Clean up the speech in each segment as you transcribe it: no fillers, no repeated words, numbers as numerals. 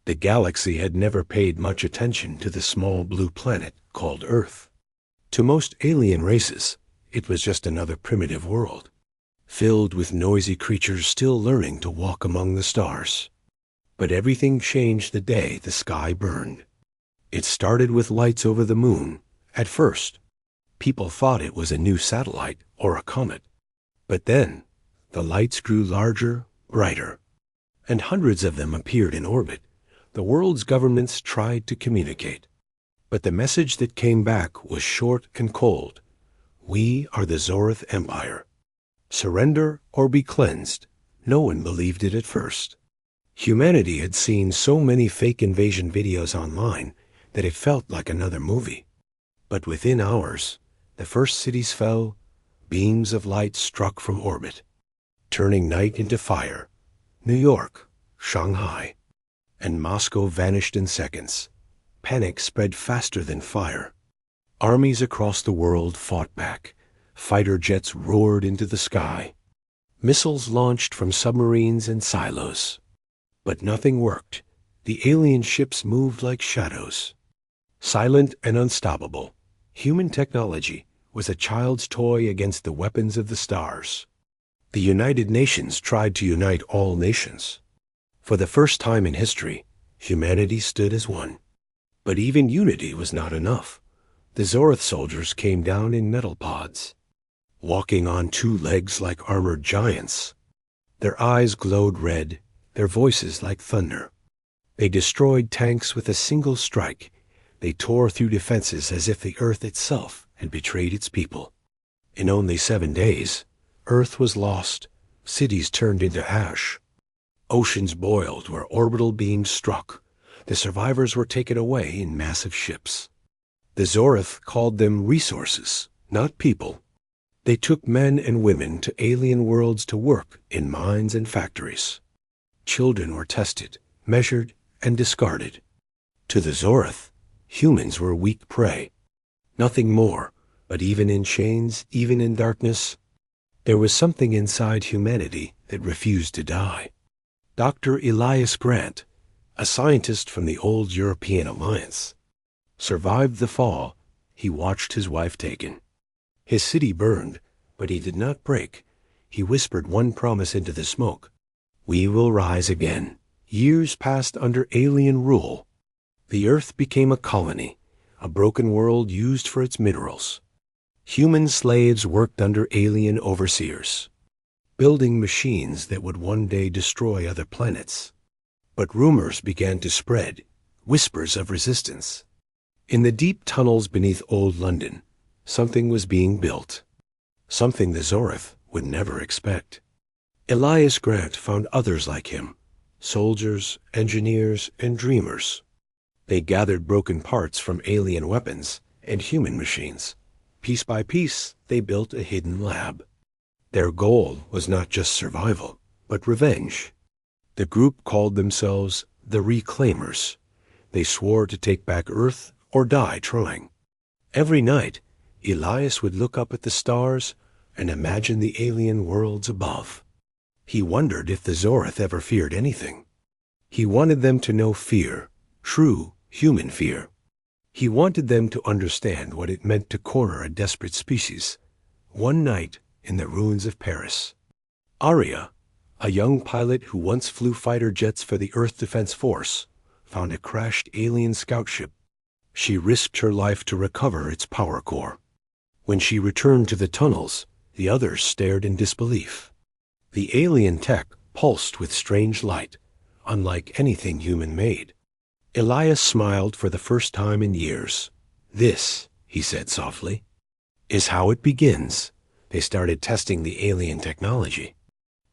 The galaxy had never paid much attention to the small blue planet called Earth. To most alien races, it was just another primitive world, filled with noisy creatures still learning to walk among the stars. But everything changed the day the sky burned. It started with lights over the moon. At first, people thought it was a new satellite or a comet. But then, the lights grew larger, brighter, and hundreds of them appeared in orbit. The world's governments tried to communicate. But the message that came back was short and cold. We are the Zorth Empire. Surrender or be cleansed. No one believed it at first. Humanity had seen so many fake invasion videos online that it felt like another movie. But within hours, the first cities fell, beams of light struck from orbit, turning night into fire. New York, Shanghai, and Moscow vanished in seconds. Panic spread faster than fire. Armies across the world fought back. Fighter jets roared into the sky. Missiles launched from submarines and silos. But nothing worked. The alien ships moved like shadows. Silent and unstoppable, human technology was a child's toy against the weapons of the stars. The United Nations tried to unite all nations. For the first time in history, humanity stood as one. But even unity was not enough. The Zorth soldiers came down in metal pods, walking on two legs like armored giants. Their eyes glowed red, their voices like thunder. They destroyed tanks with a single strike. They tore through defenses as if the Earth itself had betrayed its people. In only 7 days, Earth was lost, cities turned into ash. Oceans boiled where orbital beams struck. The survivors were taken away in massive ships. The Zorth called them resources, not people. They took men and women to alien worlds to work in mines and factories. Children were tested, measured, and discarded. To the Zorth, humans were weak prey. Nothing more, but even in chains, even in darkness, there was something inside humanity that refused to die. Dr. Elias Grant, a scientist from the old European Alliance, survived the fall. He watched his wife taken. His city burned, but he did not break. He whispered one promise into the smoke. We will rise again. Years passed under alien rule. The Earth became a colony, a broken world used for its minerals. Human slaves worked under alien overseers, building machines that would one day destroy other planets. But rumors began to spread, whispers of resistance. In the deep tunnels beneath Old London, something was being built, something the Zorth would never expect. Elias Grant found others like him, soldiers, engineers, and dreamers. They gathered broken parts from alien weapons and human machines. Piece by piece, they built a hidden lab. Their goal was not just survival, but revenge. The group called themselves the Reclaimers. They swore to take back Earth or die trying. Every night, Elias would look up at the stars and imagine the alien worlds above. He wondered if the Zorth ever feared anything. He wanted them to know fear, true human fear. He wanted them to understand what it meant to corner a desperate species. One night in the ruins of Paris, Aria, a young pilot who once flew fighter jets for the Earth Defense Force, found a crashed alien scout ship. She risked her life to recover its power core. When she returned to the tunnels, the others stared in disbelief. The alien tech pulsed with strange light, unlike anything human made. Elias smiled for the first time in years. This, he said softly, is how it begins. They started testing the alien technology.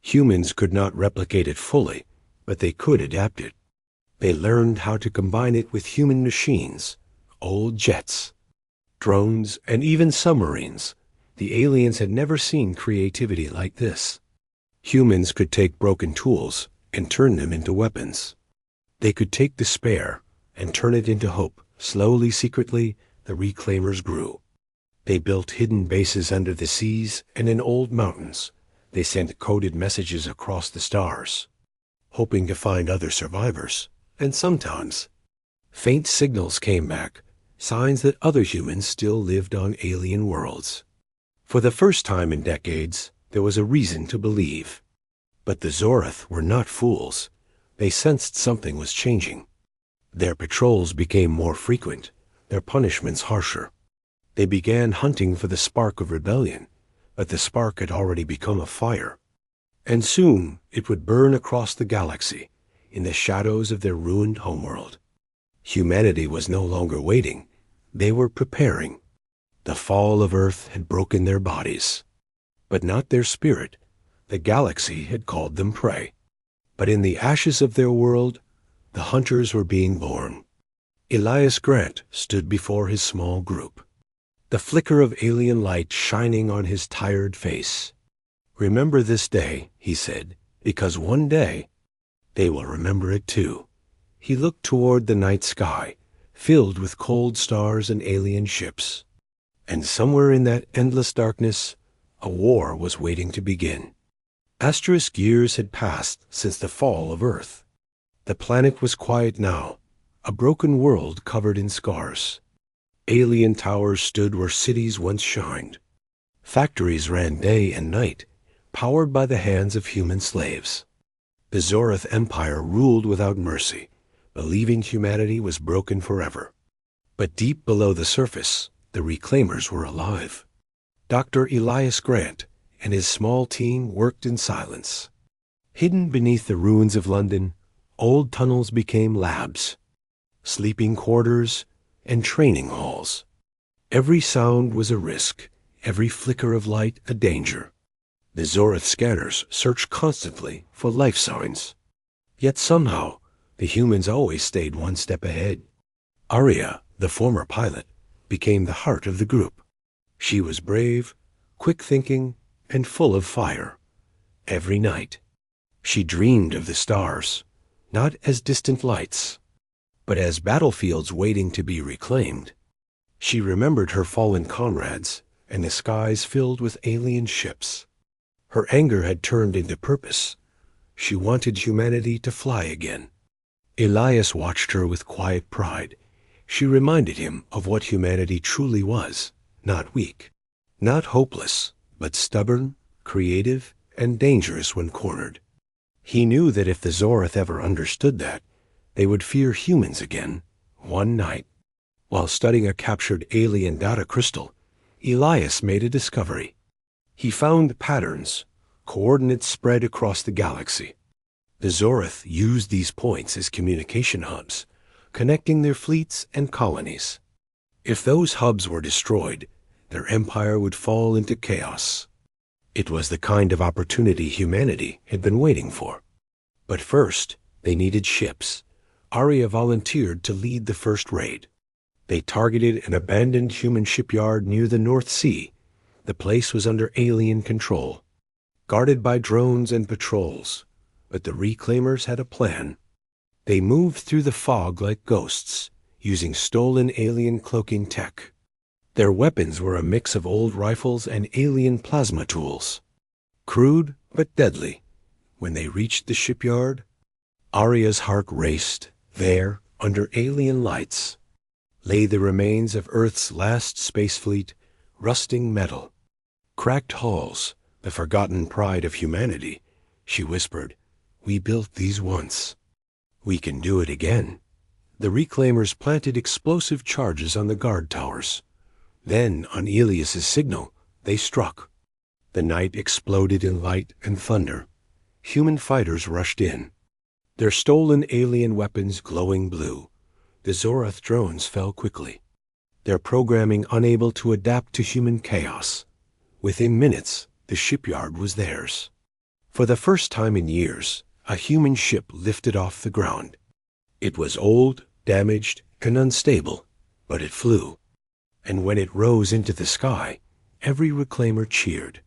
Humans could not replicate it fully, but they could adapt it. They learned how to combine it with human machines, old jets, drones, and even submarines. The aliens had never seen creativity like this. Humans could take broken tools and turn them into weapons. They could take despair and turn it into hope. Slowly, secretly, the Reclaimers grew. They built hidden bases under the seas and in old mountains. They sent coded messages across the stars, hoping to find other survivors. And sometimes, faint signals came back, signs that other humans still lived on alien worlds. For the first time in decades, there was a reason to believe. But the Zorith were not fools. They sensed something was changing. Their patrols became more frequent, their punishments harsher. They began hunting for the spark of rebellion, but the spark had already become a fire. And soon it would burn across the galaxy, in the shadows of their ruined homeworld. Humanity was no longer waiting. They were preparing. The fall of Earth had broken their bodies, but not their spirit. The galaxy had called them prey. But in the ashes of their world, the hunters were being born. Elias Grant stood before his small group, the flicker of alien light shining on his tired face. "Remember this day," he said, "because one day they will remember it too." He looked toward the night sky, filled with cold stars and alien ships. And somewhere in that endless darkness, a war was waiting to begin. Asterisk years had passed since the fall of Earth. The planet was quiet now, a broken world covered in scars. Alien towers stood where cities once shined. Factories ran day and night, powered by the hands of human slaves. The Zorith Empire ruled without mercy, believing humanity was broken forever. But deep below the surface, the reclaimers were alive. Dr. Elias Grant and his small team worked in silence. Hidden beneath the ruins of London, old tunnels became labs, sleeping quarters, and training halls. Every sound was a risk, every flicker of light a danger. The Zorith scanners searched constantly for life signs. Yet somehow, the humans always stayed one step ahead. Aria, the former pilot, became the heart of the group. She was brave, quick-thinking, and full of fire. Every night, she dreamed of the stars, not as distant lights, but as battlefields waiting to be reclaimed. She remembered her fallen comrades and the skies filled with alien ships. Her anger had turned into purpose. She wanted humanity to fly again. Elias watched her with quiet pride. She reminded him of what humanity truly was, not weak, not hopeless, but stubborn, creative, and dangerous when cornered. He knew that if the Zorith ever understood that, they would fear humans again. One night, while studying a captured alien data crystal, Elias made a discovery. He found patterns, coordinates spread across the galaxy. The Zorith used these points as communication hubs, connecting their fleets and colonies. If those hubs were destroyed, their empire would fall into chaos. It was the kind of opportunity humanity had been waiting for. But first, they needed ships. Aria volunteered to lead the first raid. They targeted an abandoned human shipyard near the North Sea. The place was under alien control, guarded by drones and patrols. But the reclaimers had a plan. They moved through the fog like ghosts, using stolen alien cloaking tech. Their weapons were a mix of old rifles and alien plasma tools. Crude but deadly. When they reached the shipyard, Aria's heart raced. There, under alien lights, lay the remains of Earth's last space fleet, rusting metal. Cracked hulls, the forgotten pride of humanity. She whispered, "We built these once. We can do it again." The reclaimers planted explosive charges on the guard towers. Then, on Elias's signal, they struck. The night exploded in light and thunder. Human fighters rushed in, their stolen alien weapons glowing blue. The Zorith drones fell quickly, their programming unable to adapt to human chaos. Within minutes, the shipyard was theirs. For the first time in years, a human ship lifted off the ground. It was old, damaged, and unstable, but it flew. And when it rose into the sky, every reclaimer cheered.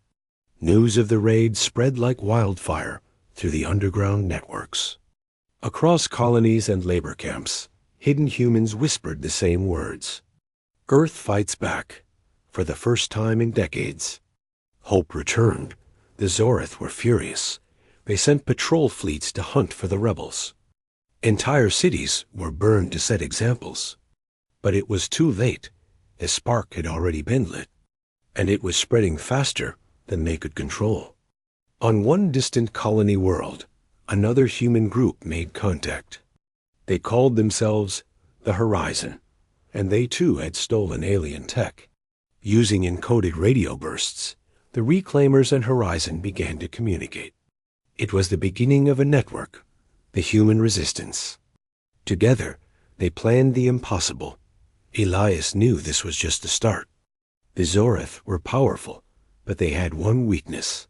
News of the raid spread like wildfire through the underground networks. Across colonies and labor camps, hidden humans whispered the same words. Earth fights back, for the first time in decades. Hope returned. The Zorith were furious. They sent patrol fleets to hunt for the rebels. Entire cities were burned to set examples. But it was too late. A spark had already been lit, and it was spreading faster than they could control. On one distant colony world, another human group made contact. They called themselves the Horizon, and they too had stolen alien tech. Using encoded radio bursts, the Reclaimers and Horizon began to communicate. It was the beginning of a network, the human resistance. Together, they planned the impossible. Elias knew this was just the start. The Zoreth were powerful, but they had one weakness.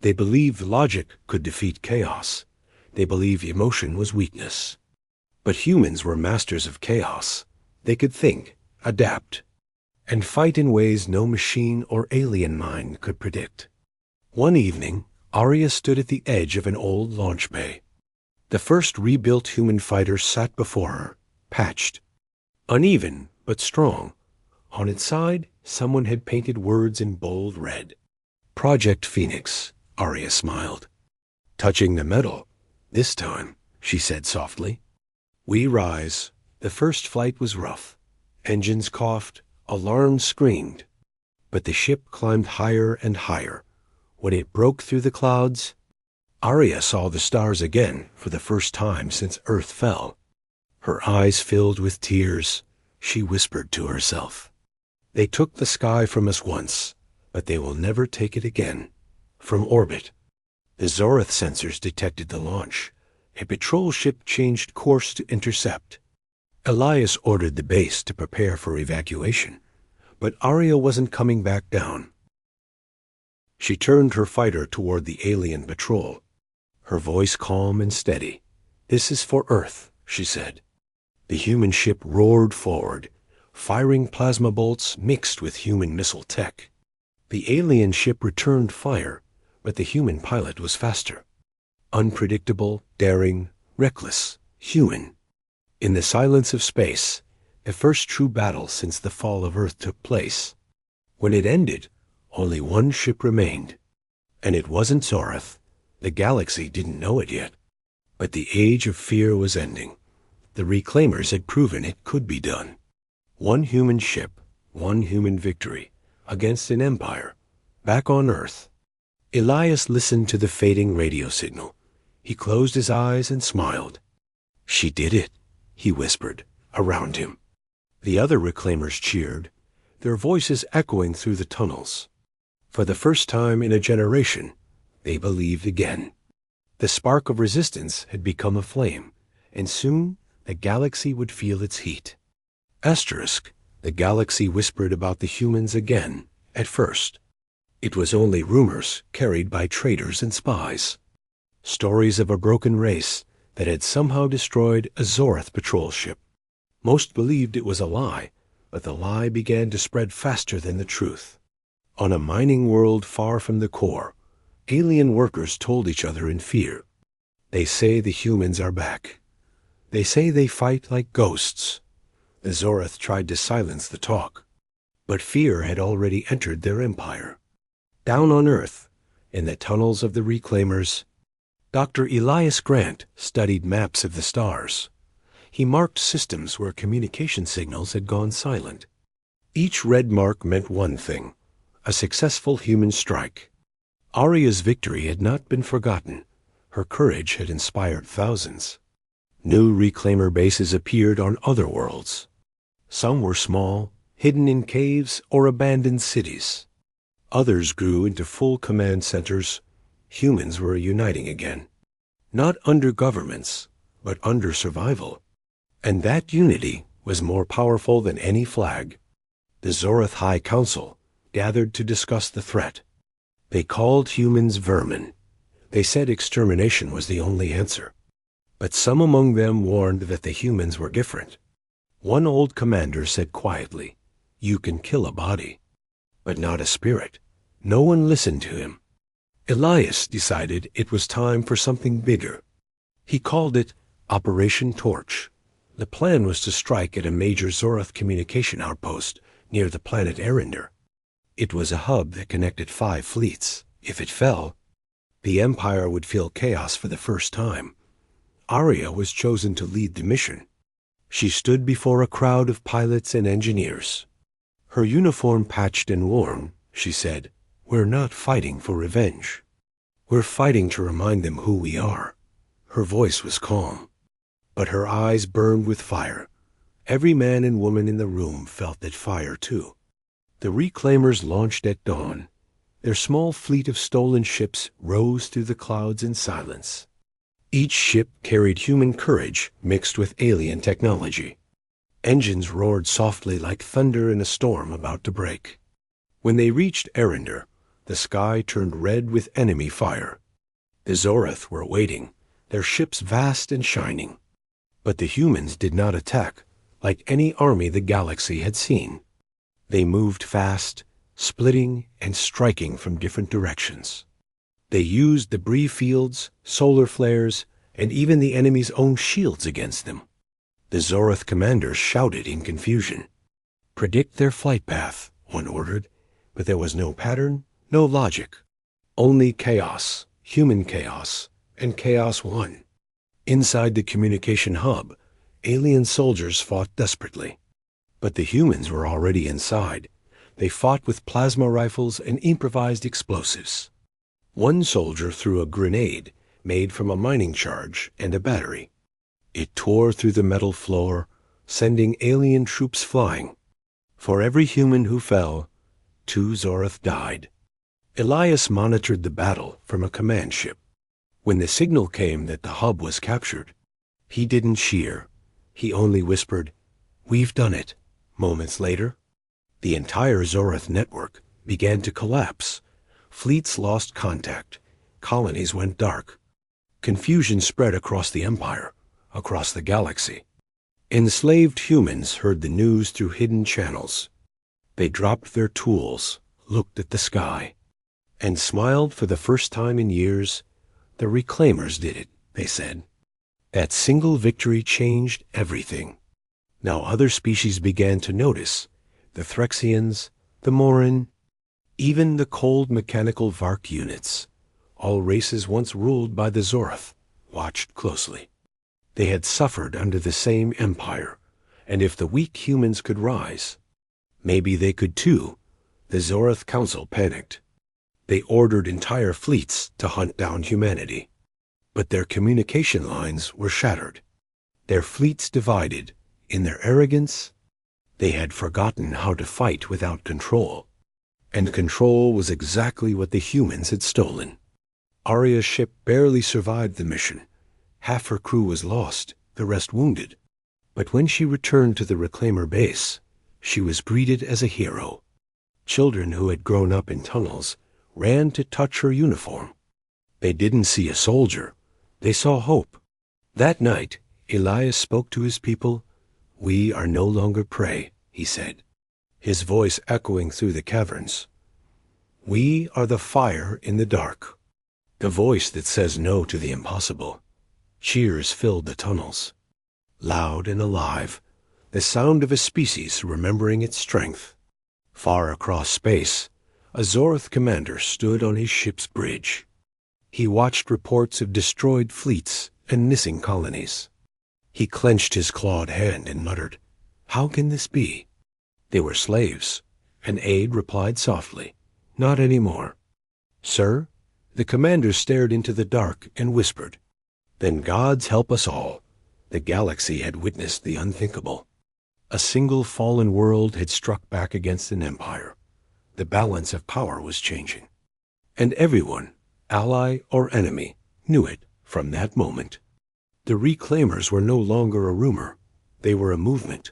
They believed logic could defeat chaos. They believed emotion was weakness. But humans were masters of chaos. They could think, adapt, and fight in ways no machine or alien mind could predict. One evening, Arya stood at the edge of an old launch bay. The first rebuilt human fighter sat before her, patched, uneven but strong. On its side, someone had painted words in bold red. Project Phoenix, Arya smiled. Touching the metal, this time, she said softly. We rise. The first flight was rough. Engines coughed, alarms screamed. But the ship climbed higher and higher. When it broke through the clouds, Arya saw the stars again for the first time since Earth fell. Her eyes filled with tears. She whispered to herself, "They took the sky from us once, but they will never take it again." From orbit, the Zoreth sensors detected the launch. A patrol ship changed course to intercept. Elias ordered the base to prepare for evacuation, but Arya wasn't coming back down. She turned her fighter toward the alien patrol, her voice calm and steady. "This is for Earth," she said. The human ship roared forward, firing plasma bolts mixed with human missile tech. The alien ship returned fire, but the human pilot was faster. Unpredictable, daring, reckless, human. In the silence of space, the first true battle since the fall of Earth took place. When it ended, only one ship remained. And it wasn't Zoreth. The galaxy didn't know it yet. But the age of fear was ending. The Reclaimers had proven it could be done. One human ship, one human victory, against an empire, back on Earth. Elias listened to the fading radio signal. He closed his eyes and smiled. "She did it," he whispered, around him. The other Reclaimers cheered, their voices echoing through the tunnels. For the first time in a generation, they believed again. The spark of resistance had become a flame, and soon the galaxy would feel its heat. Asterisk, the galaxy whispered about the humans again, at first. It was only rumors carried by traitors and spies. Stories of a broken race that had somehow destroyed a Zoreth patrol ship. Most believed it was a lie, but the lie began to spread faster than the truth. On a mining world far from the core, alien workers told each other in fear. They say the humans are back. They say they fight like ghosts. The Zoreth tried to silence the talk, but fear had already entered their empire. Down on Earth, in the tunnels of the Reclaimers, Dr. Elias Grant studied maps of the stars. He marked systems where communication signals had gone silent. Each red mark meant one thing: a successful human strike. Arya's victory had not been forgotten. Her courage had inspired thousands. New Reclaimer bases appeared on other worlds. Some were small, hidden in caves or abandoned cities. Others grew into full command centers. Humans were uniting again. Not under governments, but under survival. And that unity was more powerful than any flag. The Zoreth High Council gathered to discuss the threat. They called humans vermin. They said extermination was the only answer. But some among them warned that the humans were different. One old commander said quietly, "You can kill a body, but not a spirit." No one listened to him. Elias decided it was time for something bigger. He called it Operation Torch. The plan was to strike at a major Zoreth communication outpost near the planet Erinder. It was a hub that connected 5 fleets. If it fell, the Empire would feel chaos for the first time. Arya was chosen to lead the mission. She stood before a crowd of pilots and engineers. Her uniform patched and worn, she said, "We're not fighting for revenge. We're fighting to remind them who we are." Her voice was calm, but her eyes burned with fire. Every man and woman in the room felt that fire too. The reclaimers launched at dawn. Their small fleet of stolen ships rose through the clouds in silence. Each ship carried human courage mixed with alien technology. Engines roared softly like thunder in a storm about to break. When they reached Arendar, the sky turned red with enemy fire. The Zorath were waiting, their ships vast and shining. But the humans did not attack, like any army the galaxy had seen. They moved fast, splitting and striking from different directions. They used debris fields, solar flares, and even the enemy's own shields against them. The Zorath commanders shouted in confusion. "Predict their flight path," one ordered, but there was no pattern, no logic. Only chaos, human chaos, and chaos won. Inside the communication hub, alien soldiers fought desperately. But the humans were already inside. They fought with plasma rifles and improvised explosives. One soldier threw a grenade made from a mining charge and a battery. It tore through the metal floor, sending alien troops flying. For every human who fell, 2 Zorath died. Elias monitored the battle from a command ship. When the signal came that the hub was captured, he didn't cheer. He only whispered, "We've done it." Moments later, the entire Zorath network began to collapse. Fleets lost contact. Colonies went dark. Confusion spread across the empire, across the galaxy. Enslaved humans heard the news through hidden channels. They dropped their tools, looked at the sky, and smiled for the first time in years. "The reclaimers did it," they said. That single victory changed everything. Now other species began to notice. The Threxians, the Morin, even the cold mechanical Vark units. All races once ruled by the Zorath watched closely. They had suffered under the same empire, and if the weak humans could rise, maybe they could too. The Zorath Council panicked. They ordered entire fleets to hunt down humanity. But their communication lines were shattered. Their fleets divided. In their arrogance, they had forgotten how to fight without control. And control was exactly what the humans had stolen. Arya's ship barely survived the mission. Half her crew was lost, the rest wounded. But when she returned to the Reclaimer base, she was greeted as a hero. Children who had grown up in tunnels ran to touch her uniform. They didn't see a soldier. They saw hope. That night, Elias spoke to his people. "We are no longer prey," he said, his voice echoing through the caverns. "We are the fire in the dark." The voice that says no to the impossible. Cheers filled the tunnels. Loud and alive, the sound of a species remembering its strength. Far across space, a Zorath commander stood on his ship's bridge. He watched reports of destroyed fleets and missing colonies. He clenched his clawed hand and muttered, "How can this be?" They were slaves, and Aid replied softly, "Not anymore." "Sir?" The commander stared into the dark and whispered, "Then gods help us all." The galaxy had witnessed the unthinkable. A single fallen world had struck back against an empire. The balance of power was changing. And everyone, ally or enemy, knew it from that moment. The Reclaimers were no longer a rumor. They were a movement.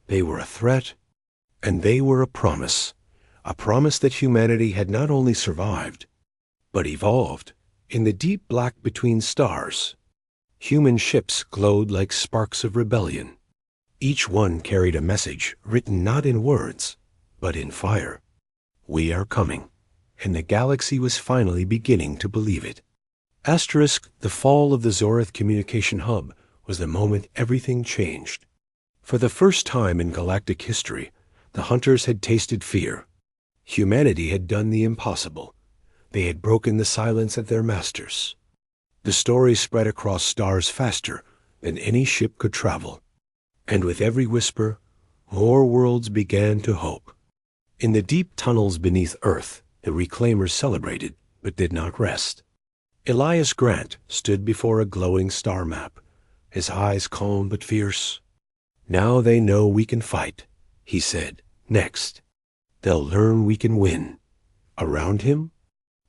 They were a threat. And they were a promise that humanity had not only survived, but evolved. In the deep black between stars, human ships glowed like sparks of rebellion. Each one carried a message written not in words, but in fire. We are coming. And the galaxy was finally beginning to believe it. The fall of the Zorath communication hub was the moment everything changed. For the first time in galactic history, the hunters had tasted fear. Humanity had done the impossible. They had broken the silence of their masters. The story spread across stars faster than any ship could travel. And with every whisper, more worlds began to hope. In the deep tunnels beneath Earth, the reclaimers celebrated, but did not rest. Elias Grant stood before a glowing star map, his eyes calm but fierce. "Now they know we can fight," he said. "Next, they'll learn we can win." Around him,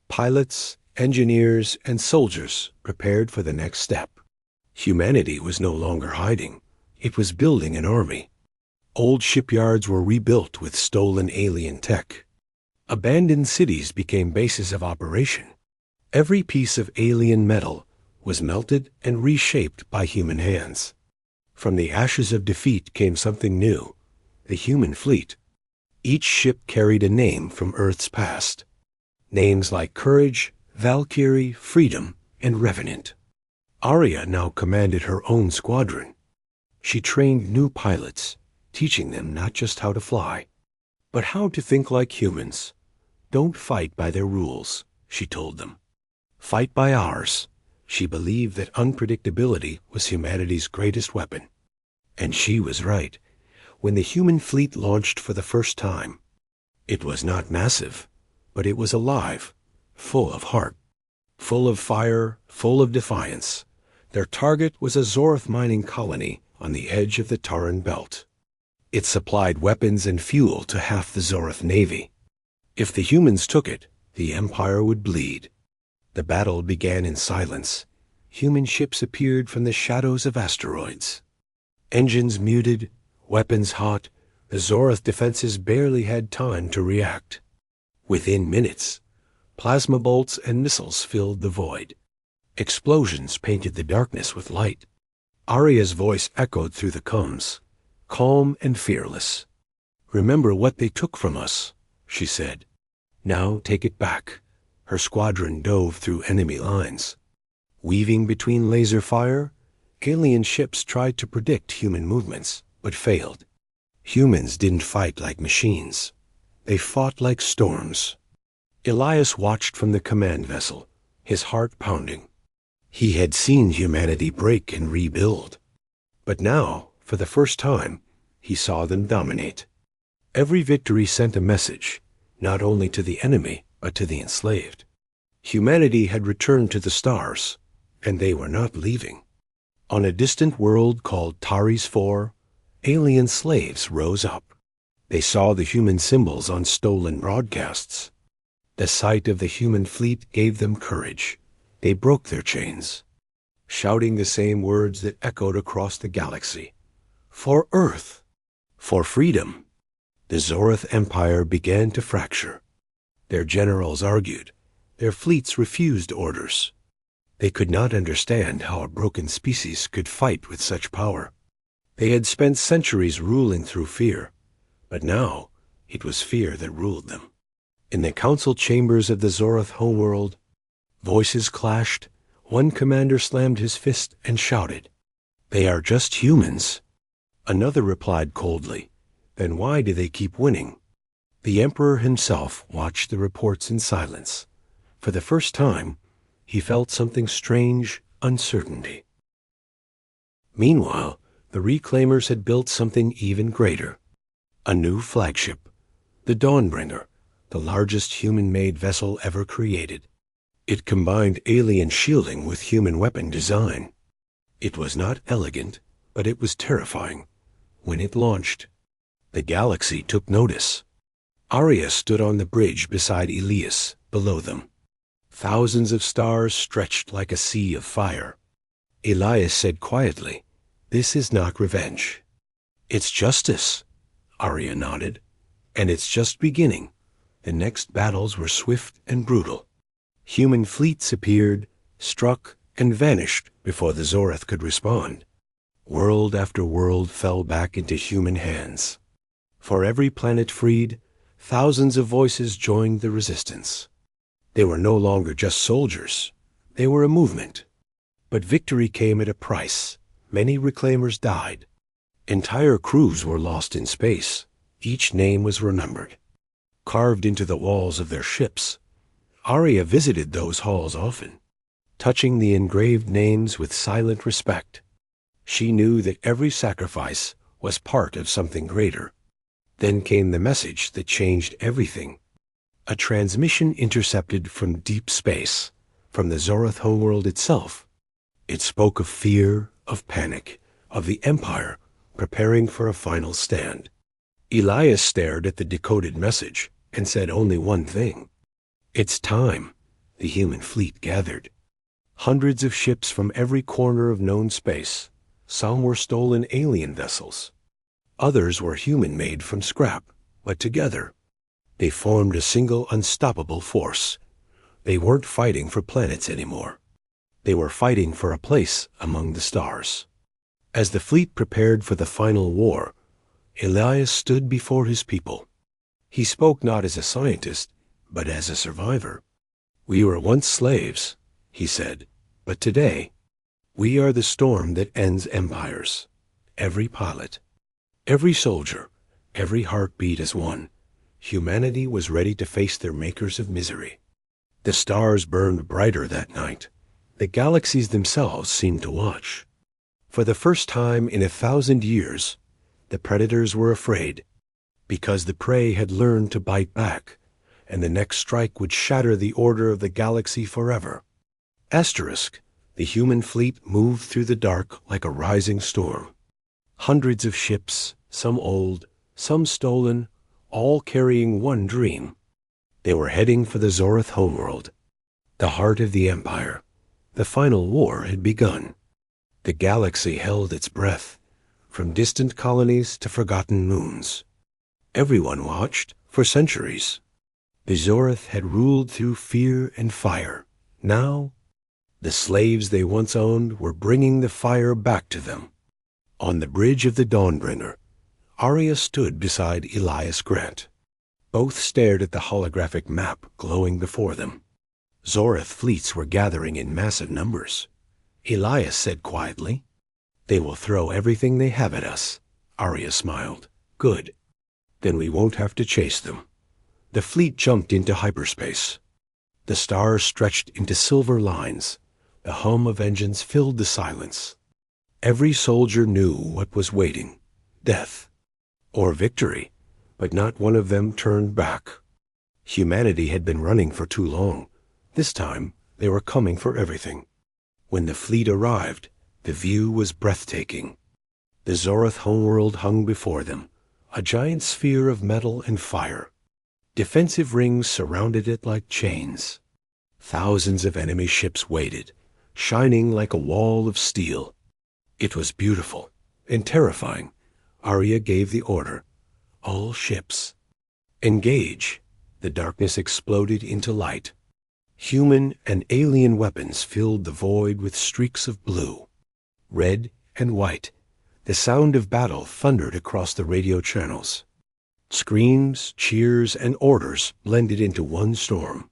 pilots, engineers, and soldiers prepared for the next step. Humanity was no longer hiding. It was building an army. Old shipyards were rebuilt with stolen alien tech. Abandoned cities became bases of operation. Every piece of alien metal was melted and reshaped by human hands. From the ashes of defeat came something new, the human fleet. Each ship carried a name from Earth's past. Names like Courage, Valkyrie, Freedom, and Revenant. Arya now commanded her own squadron. She trained new pilots, teaching them not just how to fly, but how to think like humans. "Don't fight by their rules," she told them. "Fight by ours." She believed that unpredictability was humanity's greatest weapon. And she was right. When the human fleet launched for the first time, it was not massive, but it was alive, full of heart, full of fire, full of defiance. Their target was a Zoroth mining colony on the edge of the Taran Belt. It supplied weapons and fuel to half the Zoroth navy. If the humans took it, the Empire would bleed. The battle began in silence. Human ships appeared from the shadows of asteroids. Engines muted, weapons hot, the Zoroth defenses barely had time to react. Within minutes, plasma bolts and missiles filled the void. Explosions painted the darkness with light. Arya's voice echoed through the comms, calm and fearless. "Remember what they took from us," she said. "Now take it back." Her squadron dove through enemy lines. Weaving between laser fire, alien ships tried to predict human movements, but failed. Humans didn't fight like machines. They fought like storms. Elias watched from the command vessel, his heart pounding. He had seen humanity break and rebuild. But now, for the first time, he saw them dominate. Every victory sent a message, not only to the enemy, but to the enslaved. Humanity had returned to the stars, and they were not leaving. On a distant world called Taris IV, alien slaves rose up. They saw the human symbols on stolen broadcasts. The sight of the human fleet gave them courage. They broke their chains, shouting the same words that echoed across the galaxy. For Earth, for freedom. The Zoroth Empire began to fracture. Their generals argued. Their fleets refused orders. They could not understand how a broken species could fight with such power. They had spent centuries ruling through fear, but now it was fear that ruled them. In the council chambers of the Zoroth homeworld, voices clashed. One commander slammed his fist and shouted, "They are just humans." Another replied coldly, "Then why do they keep winning?" The Emperor himself watched the reports in silence. For the first time, he felt something strange, uncertainty. Meanwhile, the Reclaimers had built something even greater. A new flagship, the Dawnbringer, the largest human-made vessel ever created. It combined alien shielding with human weapon design. It was not elegant, but it was terrifying. When it launched, the galaxy took notice. Arya stood on the bridge beside Elias, below them. Thousands of stars stretched like a sea of fire. Elias said quietly, "This is not revenge. It's justice." Arya nodded. "And it's just beginning." The next battles were swift and brutal. Human fleets appeared, struck, and vanished before the Zoroth could respond. World after world fell back into human hands. For every planet freed, thousands of voices joined the resistance. They were no longer just soldiers. They were a movement. But victory came at a price. Many Reclaimers died. Entire crews were lost in space. Each name was remembered, carved into the walls of their ships. Arya visited those halls often. touching the engraved names with silent respect. She knew that every sacrifice was part of something greater. Then came the message that changed everything. A transmission intercepted from deep space, from the Zorath homeworld itself. It spoke of fear, of panic, of the Empire preparing for a final stand. Elias stared at the decoded message and said only one thing. "It's time." The human fleet gathered. Hundreds of ships from every corner of known space. Some were stolen alien vessels. Others were human-made from scrap, but together they formed a single unstoppable force. They weren't fighting for planets anymore. They were fighting for a place among the stars. As the fleet prepared for the final war, Elias stood before his people. He spoke not as a scientist, but as a survivor. "We were once slaves," he said, "but today we are the storm that ends empires. Every pilot, every soldier, every heartbeat as one. Humanity was ready to face their makers of misery." The stars burned brighter that night. The galaxies themselves seemed to watch. For the first time in 1,000 years, the predators were afraid, because the prey had learned to bite back, and the next strike would shatter the order of the galaxy forever. Asterisk, the human fleet moved through the dark like a rising storm. Hundreds of ships, some old, some stolen, all carrying one dream. They were heading for the Zorath homeworld, the heart of the Empire. The final war had begun. The galaxy held its breath, from distant colonies to forgotten moons. Everyone watched for centuries. The Zorath had ruled through fear and fire. Now, the slaves they once owned were bringing the fire back to them. On the bridge of the Dawnbringer, Arya stood beside Elias Grant. Both stared at the holographic map glowing before them. Zorath fleets were gathering in massive numbers. Elias said quietly, "They will throw everything they have at us." Arya smiled. "Good. Then we won't have to chase them." The fleet jumped into hyperspace. The stars stretched into silver lines. The hum of engines filled the silence. Every soldier knew what was waiting: death or victory, but not one of them turned back. Humanity had been running for too long. This time, they were coming for everything. When the fleet arrived, the view was breathtaking. The Zorath homeworld hung before them, a giant sphere of metal and fire. Defensive rings surrounded it like chains. Thousands of enemy ships waited, shining like a wall of steel. It was beautiful and terrifying. Arya gave the order. "All ships, engage." The darkness exploded into light. Human and alien weapons filled the void with streaks of blue, red, and white. The sound of battle thundered across the radio channels. Screams, cheers, and orders blended into one storm.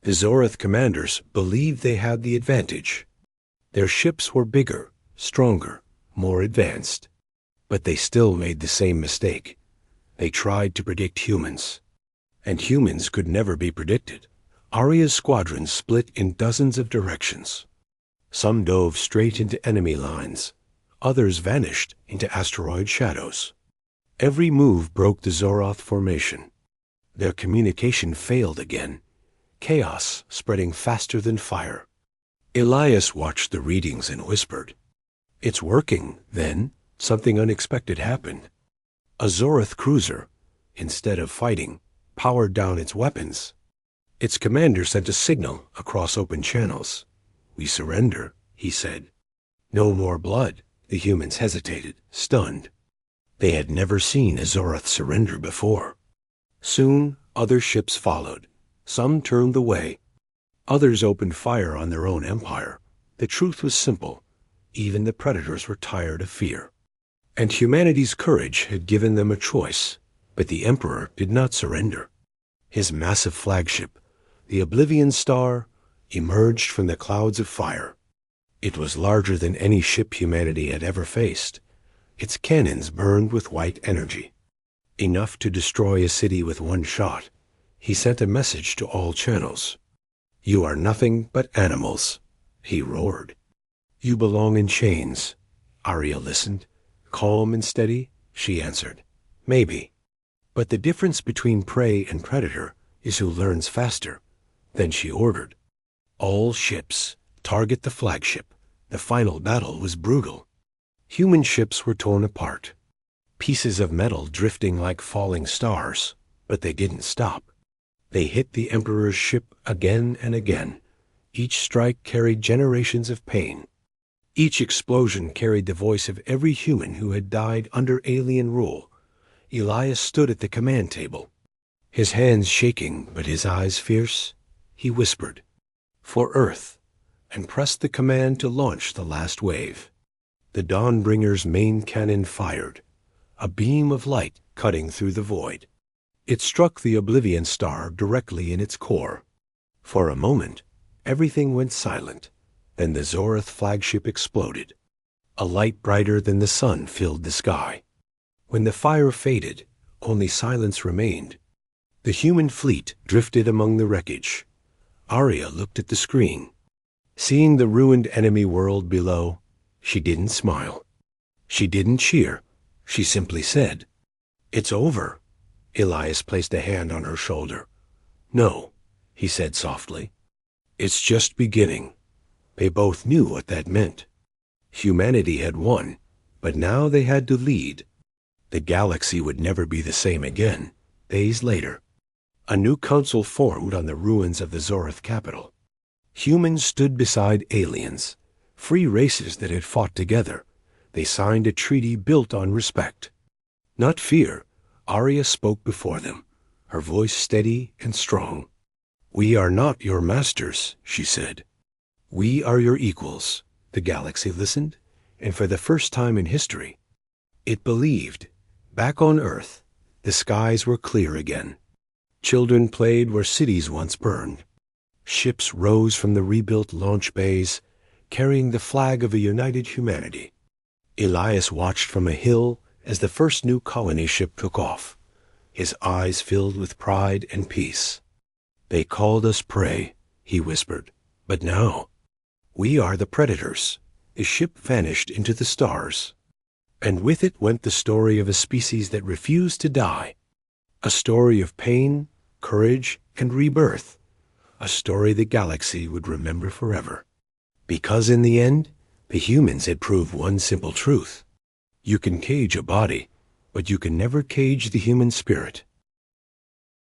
The Zorath commanders believed they had the advantage. Their ships were bigger, stronger, more advanced. But they still made the same mistake. They tried to predict humans. And humans could never be predicted. Arya's squadron split in dozens of directions. Some dove straight into enemy lines. Others vanished into asteroid shadows. Every move broke the Zorath formation. Their communication failed again. Chaos spreading faster than fire. Elias watched the readings and whispered, "It's working." Then something unexpected happened. A Zorath cruiser, instead of fighting, powered down its weapons. Its commander sent a signal across open channels. "We surrender," he said. "No more blood." The humans hesitated, stunned. They had never seen a Zorath surrender before. Soon, other ships followed. Some turned away. Others opened fire on their own empire. The truth was simple. Even the predators were tired of fear. And humanity's courage had given them a choice. But the Emperor did not surrender. His massive flagship, the Oblivion Star, emerged from the clouds of fire. It was larger than any ship humanity had ever faced. Its cannons burned with white energy, enough to destroy a city with one shot. He sent a message to all channels. "You are nothing but animals. he roared. You belong in chains. Arya listened. Calm and steady, she answered. Maybe. But the difference between prey and predator is who learns faster. Then she ordered. All ships, target the flagship. The final battle was brutal. Human ships were torn apart. Pieces of metal drifting like falling stars. But they didn't stop. They hit the Emperor's ship again and again. Each strike carried generations of pain. Each explosion carried the voice of every human who had died under alien rule. Elias stood at the command table. His hands shaking, but his eyes fierce. He whispered, "For Earth," and pressed the command to launch the last wave. The Dawnbringer's main cannon fired, a beam of light cutting through the void. It struck the Oblivion Star directly in its core. For a moment, everything went silent. Then the Zorith flagship exploded. A light brighter than the sun filled the sky. When the fire faded, only silence remained. The human fleet drifted among the wreckage. Arya looked at the screen. Seeing the ruined enemy world below, she didn't smile. She didn't cheer. She simply said, "It's over." Elias placed a hand on her shoulder. "No," he said softly. "It's just beginning." They both knew what that meant. Humanity had won, but now they had to lead. The galaxy would never be the same again. Days later, a new council formed on the ruins of the Zorith capital. Humans stood beside aliens, free races that had fought together. They signed a treaty built on respect. Not fear, Arya spoke before them, her voice steady and strong. "We are not your masters," she said. "We are your equals." The galaxy listened, and for the first time in history, it believed. Back on Earth, the skies were clear again. Children played where cities once burned. Ships rose from the rebuilt launch bays, carrying the flag of a united humanity. Elias watched from a hill as the first new colony ship took off, his eyes filled with pride and peace. "They called us prey," he whispered, "but now we are the predators." The ship vanished into the stars, and with it went the story of a species that refused to die. A story of pain, courage, and rebirth. A story the galaxy would remember forever. Because in the end, the humans had proved one simple truth. You can cage a body, but you can never cage the human spirit.